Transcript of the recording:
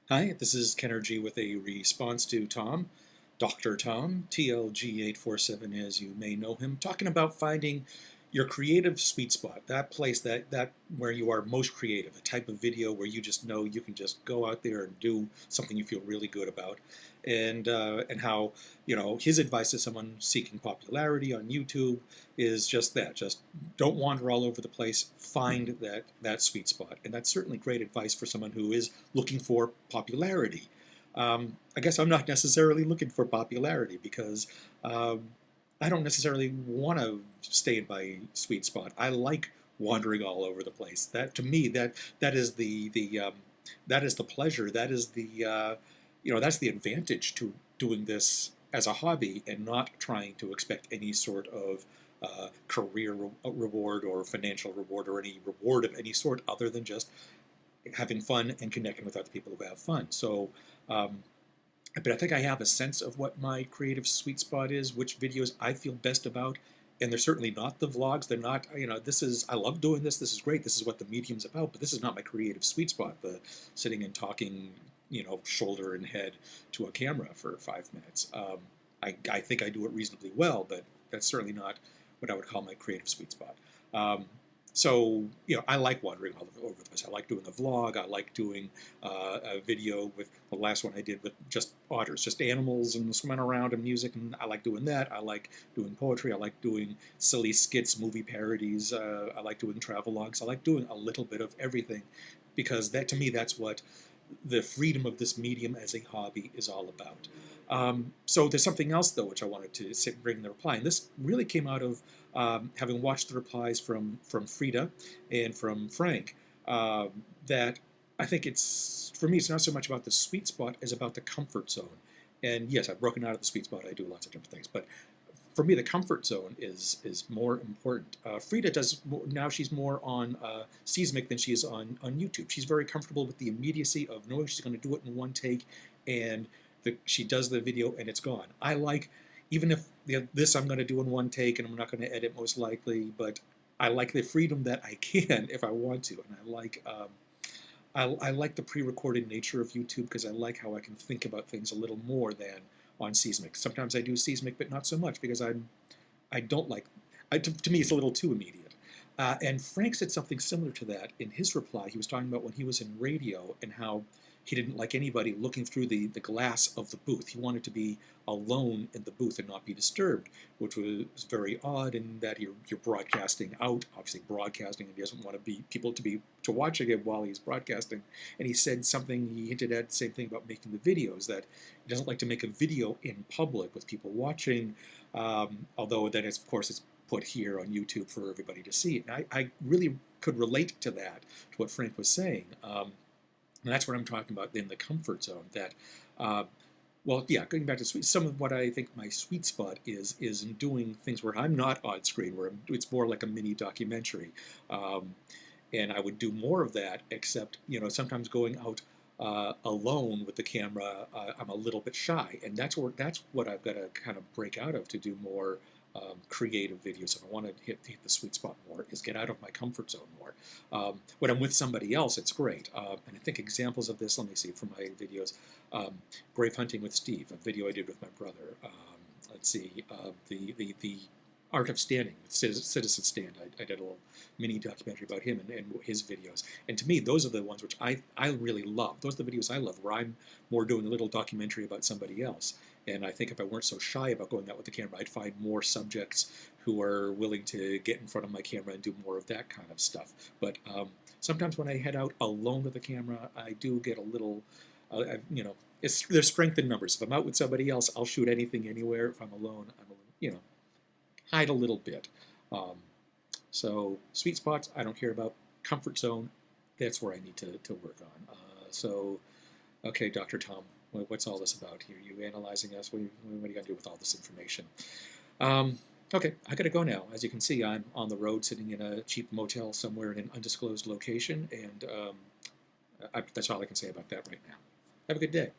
Hi, this is Kennergy with a response to Tom, Dr. Tom, TLG847 as you may know him, talking about finding your creative sweet spot, that place that where you are most creative, a type of video where you just know you can just go out there and do something you feel really good about, and how his advice to someone seeking popularity on YouTube is just that, just don't wander all over the place, find that sweet spot. And that's certainly great advice for someone who is looking for popularity. I guess I'm not necessarily looking for popularity because I don't necessarily want to stay in my sweet spot. I like wandering all over the place. That, to me, that is the that is the pleasure. That is the that's the advantage to doing this as a hobby and not trying to expect any sort of career reward or financial reward or any reward of any sort other than just having fun and connecting with other people who have fun. So, but I think I have a sense of what my creative sweet spot is, which videos I feel best about. And they're certainly not the vlogs. They're not, I love doing this. This is great. This is what the medium's about. But this is not my creative sweet spot, the sitting and talking, shoulder and head to a camera for 5 minutes. I think I do it reasonably well, but that's certainly not what I would call my creative sweet spot. So, I like wandering all over the place. I like doing a vlog. I like doing a video with the last one I did with just otters, just animals and swimming around and music, and I like doing that. I like doing poetry. I like doing silly skits, movie parodies. I like doing travelogues. I like doing a little bit of everything because that, to me, that's what the freedom of this medium as a hobby is all about. So there's something else, though, which I wanted to bring in the reply. And this really came out of having watched the replies from Frida and from Frank, that I think for me, it's not so much about the sweet spot as about the comfort zone. And yes, I've broken out of the sweet spot. I do lots of different things. But for me, the comfort zone is more important. Frida does now. She's more on Seismic than she is on YouTube. She's very comfortable with the immediacy of knowing she's going to do it in one take, and she does the video and it's gone. I like, even if this I'm going to do in one take and I'm not going to edit most likely, but I like the freedom that I can if I want to, and I like the pre-recorded nature of YouTube because I like how I can think about things a little more than on Seismic. Sometimes I do Seismic, but not so much because I don't like. To me, it's a little too immediate. And Frank said something similar to that in his reply. He was talking about when he was in radio and how he didn't like anybody looking through the glass of the booth. He wanted to be alone in the booth and not be disturbed, which was very odd in that you're broadcasting out, obviously broadcasting, and he doesn't want people to watching him while he's broadcasting. And he said something, he hinted at the same thing about making the videos, that he doesn't like to make a video in public with people watching, although then of course it's put here on YouTube for everybody to see. And I really could relate to that, to what Frank was saying. And that's what I'm talking about in the comfort zone. That, well, yeah, going back to some of what I think my sweet spot is in doing things where I'm not on screen, where it's more like a mini documentary. And I would do more of that, except, sometimes going out alone with the camera, I'm a little bit shy. And that's what I've got to kind of break out of to do more creative videos. If I want to hit the sweet spot more, is get out of my comfort zone more. When I'm with somebody else, it's great. And I think examples of this, let me see, from my videos, Grave Hunting with Steve, a video I did with my brother. Let's see, the Art of Standing with Citizen Stand. I did a little mini documentary about him and his videos. And to me, those are the ones which I really love. Those are the videos I love, where I'm more doing a little documentary about somebody else. And I think if I weren't so shy about going out with the camera, I'd find more subjects who are willing to get in front of my camera and do more of that kind of stuff. But sometimes when I head out alone with the camera, I do get a little, there's strength in numbers. If I'm out with somebody else, I'll shoot anything, anywhere. If I'm alone, hide a little bit. So sweet spots, I don't care about. Comfort zone, that's where I need to work on. Okay, Dr. Tom, what's all this about here? You analyzing us? What are you going to do with all this information? Okay, I got to go now. As you can see, I'm on the road sitting in a cheap motel somewhere in an undisclosed location, and that's all I can say about that right now. Have a good day.